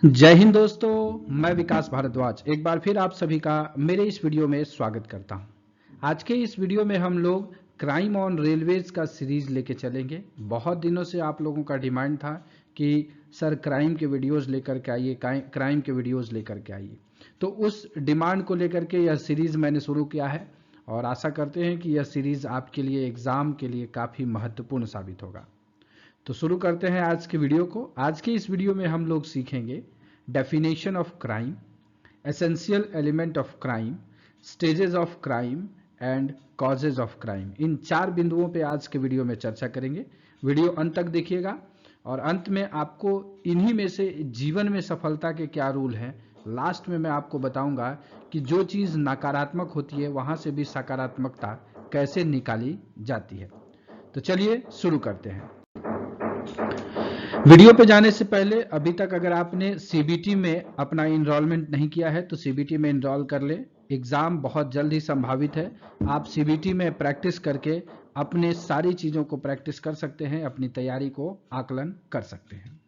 जय हिंद दोस्तों, मैं विकास भारद्वाज एक बार फिर आप सभी का मेरे इस वीडियो में स्वागत करता हूं। आज के इस वीडियो में हम लोग क्राइम ऑन रेलवेज का सीरीज लेके चलेंगे। बहुत दिनों से आप लोगों का डिमांड था कि सर क्राइम के वीडियोस लेकर के आइए, क्राइम के वीडियोस लेकर के आइए। तो उस डिमांड को लेकर के यह सीरीज मैंने शुरू किया है और आशा करते हैं कि यह सीरीज आपके लिए एग्जाम के लिए काफ़ी महत्वपूर्ण साबित होगा। तो शुरू करते हैं आज के वीडियो को। आज के इस वीडियो में हम लोग सीखेंगे definition of crime, essential element of crime, stages of crime and causes of crime. इन 4 बिंदुओं पे आज के वीडियो में चर्चा करेंगे। वीडियो अंत तक देखिएगा और अंत में आपको इन्हीं में से जीवन में सफलता के क्या रूल हैं, लास्ट में मैं आपको बताऊंगा कि जो चीज़ नकारात्मक होती है वहां से भी सकारात्मकता कैसे निकाली जाती है। तो चलिए शुरू करते हैं। वीडियो पे जाने से पहले अभी तक अगर आपने सीबीटी में अपना इनरोलमेंट नहीं किया है तो सीबीटी में इनरोल कर ले। एग्जाम बहुत जल्द ही संभावित है। आप सीबीटी में प्रैक्टिस करके अपने सारी चीजों को प्रैक्टिस कर सकते हैं, अपनी तैयारी को आकलन कर सकते हैं।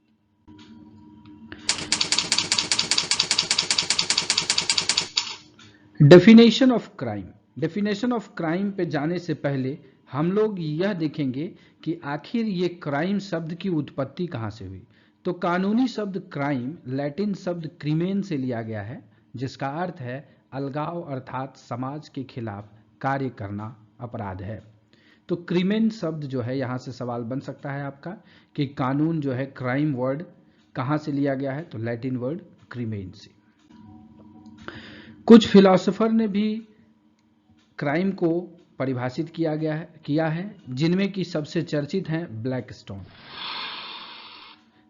Definition of crime. Definition of crime पे जाने से पहले हम लोग यह देखेंगे कि आखिर ये क्राइम शब्द की उत्पत्ति कहाँ से हुई। तो कानूनी शब्द क्राइम लैटिन शब्द क्रिमेन से लिया गया है, जिसका अर्थ है अलगाव, अर्थात समाज के खिलाफ कार्य करना अपराध है। तो क्रिमेन शब्द जो है, यहाँ से सवाल बन सकता है आपका कि कानून जो है क्राइम वर्ड कहाँ से लिया गया है, तो लैटिन वर्ड क्रिमेन से। कुछ फिलोसोफर ने भी क्राइम को परिभाषित किया है जिनमें कि सबसे चर्चित हैं ब्लैकस्टोन।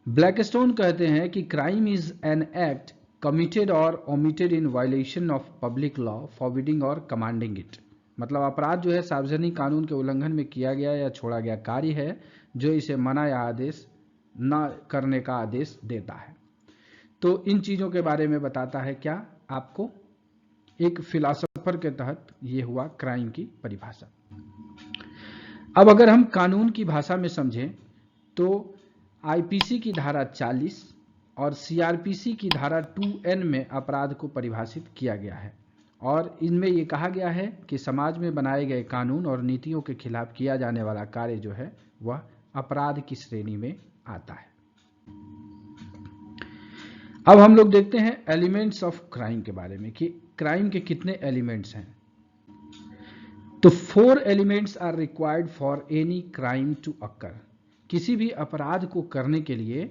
ब्लैकस्टोन कहते हैं कि crime is an act committed और omitted in violation of public law forbidding और कमांडिंग इट। मतलब अपराध जो है सार्वजनिक कानून के उल्लंघन में किया गया या छोड़ा गया कार्य है जो इसे मना या आदेश न करने का आदेश देता है। तो इन चीजों के बारे में बताता है क्या आपको, एक फिलॉसफर के तहत ये हुआ क्राइम की परिभाषा। अब अगर हम कानून की भाषा में समझें तो आईपीसी की धारा 40 और सीआरपीसी की धारा 2N में अपराध को परिभाषित किया गया है और इनमें यह कहा गया है कि समाज में बनाए गए कानून और नीतियों के खिलाफ किया जाने वाला कार्य जो है वह अपराध की श्रेणी में आता है। अब हम लोग देखते हैं एलिमेंट्स ऑफ क्राइम के बारे में कि क्राइम के कितने एलिमेंट्स हैं। तो 4 elements are required for any crime to occur. किसी भी अपराध को करने के लिए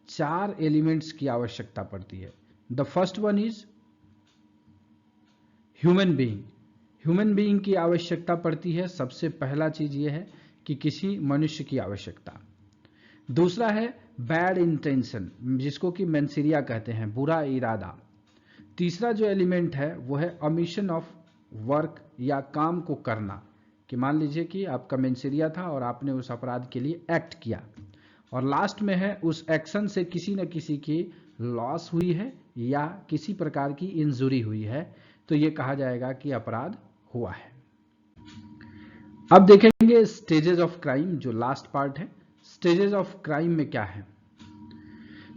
4 एलिमेंट्स की आवश्यकता पड़ती है। The first one is human being. Human being की आवश्यकता पड़ती है। सबसे पहला चीज यह है कि किसी मनुष्य की आवश्यकता। दूसरा है बैड इंटेंशन, जिसको कि मेंसीरिया कहते हैं, बुरा इरादा। तीसरा जो एलिमेंट है वो है ओमिशन ऑफ वर्क, या काम को करना, कि मान लीजिए कि आपका मेंसीरिया था और आपने उस अपराध के लिए एक्ट किया। और लास्ट में है उस एक्शन से किसी न किसी की लॉस हुई है या किसी प्रकार की इंजुरी हुई है, तो ये कहा जाएगा कि अपराध हुआ है। अब देखेंगे स्टेजेस ऑफ क्राइम, जो लास्ट पार्ट है। स्टेजेस ऑफ क्राइम में क्या है,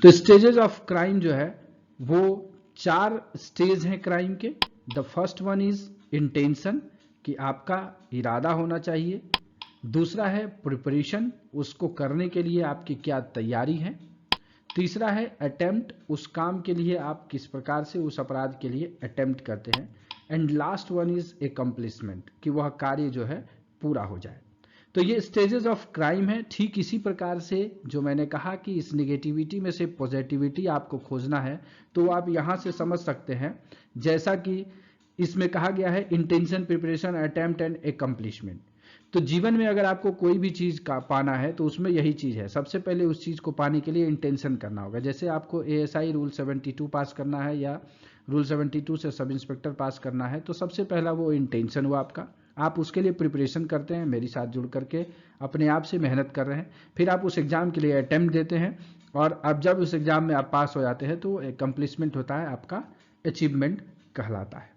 तो स्टेजेस ऑफ क्राइम जो है वो 4 स्टेज हैं क्राइम के। The first one is intention, कि आपका इरादा होना चाहिए। दूसरा है प्रिपरेशन, उसको करने के लिए आपकी क्या तैयारी है। तीसरा है अटेम्प्ट, उस काम के लिए आप किस प्रकार से उस अपराध के लिए अटेम्प्ट करते हैं। And last one is accomplishment, कि वह कार्य जो है पूरा हो जाए। तो ये स्टेजेस ऑफ क्राइम है। ठीक इसी प्रकार से जो मैंने कहा कि इस निगेटिविटी में से पॉजिटिविटी आपको खोजना है, तो आप यहां से समझ सकते हैं, जैसा कि इसमें कहा गया है intention, preparation, attempt and accomplishment. तो जीवन में अगर आपको कोई भी चीज का पाना है तो उसमें यही चीज है। सबसे पहले उस चीज को पाने के लिए इंटेंशन करना होगा। जैसे आपको एएसआई रूल 72 पास करना है या रूल 72 से सब इंस्पेक्टर पास करना है, तो सबसे पहला वो इंटेंशन हुआ आपका। आप उसके लिए प्रिपरेशन करते हैं, मेरी साथ जुड़ करके अपने आप से मेहनत कर रहे हैं। फिर आप उस एग्जाम के लिए अटेम्प्ट देते हैं और अब जब उस एग्जाम में आप पास हो जाते हैं तो एकम्प्लिशमेंट होता है, आपका अचीवमेंट कहलाता है।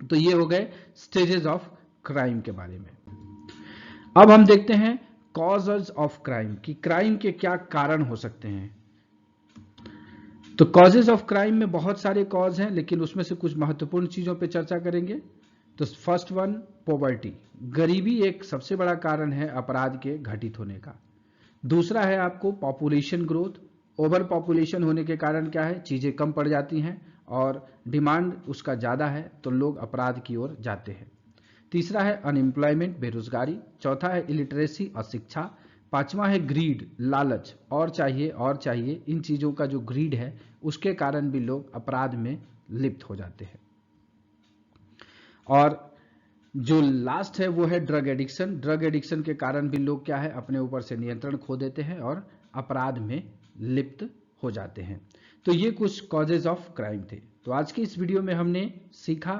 तो ये हो गए स्टेजेस ऑफ क्राइम के बारे में। अब हम देखते हैं कॉजेज ऑफ क्राइम, कि क्राइम के क्या कारण हो सकते हैं। तो कॉजेज ऑफ क्राइम में बहुत सारे कॉज हैं, लेकिन उसमें से कुछ महत्वपूर्ण चीजों पे चर्चा करेंगे। तो फर्स्ट वन, पॉवर्टी, गरीबी एक सबसे बड़ा कारण है अपराध के घटित होने का। दूसरा है आपको पॉपुलेशन ग्रोथ, ओवर पॉपुलेशन होने के कारण क्या है, चीजें कम पड़ जाती हैं और डिमांड उसका ज्यादा है तो लोग अपराध की ओर जाते हैं। तीसरा है अनएम्प्लॉयमेंट, बेरोजगारी। चौथा है इलिटरेसी, अशिक्षा। पांचवा है ग्रीड, लालच, और चाहिए। इन चीजों का जो ग्रीड है उसके कारण भी लोग अपराध में लिप्त हो जाते हैं। और जो लास्ट है वो है ड्रग एडिक्शन। ड्रग एडिक्शन के कारण भी लोग क्या है, अपने ऊपर से नियंत्रण खो देते हैं और अपराध में लिप्त हो जाते हैं। तो ये कुछ कॉजेज ऑफ क्राइम थे। तो आज की इस वीडियो में हमने सीखा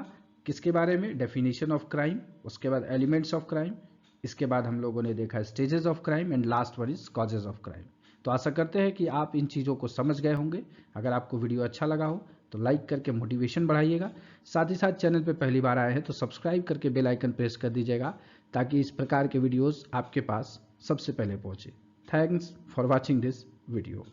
किसके बारे में, डेफिनेशन ऑफ क्राइम, उसके बाद एलिमेंट्स ऑफ क्राइम, इसके बाद हम लोगों ने देखा stages of crime and last one is causes of crime. तो आशा करते हैं कि आप इन चीज़ों को समझ गए होंगे। अगर आपको वीडियो अच्छा लगा हो तो लाइक करके मोटिवेशन बढ़ाइएगा। साथ ही साथ चैनल पे पहली बार आए हैं तो सब्सक्राइब करके बेल आइकन प्रेस कर दीजिएगा ताकि इस प्रकार के वीडियोस आपके पास सबसे पहले पहुंचे। Thanks for watching this video.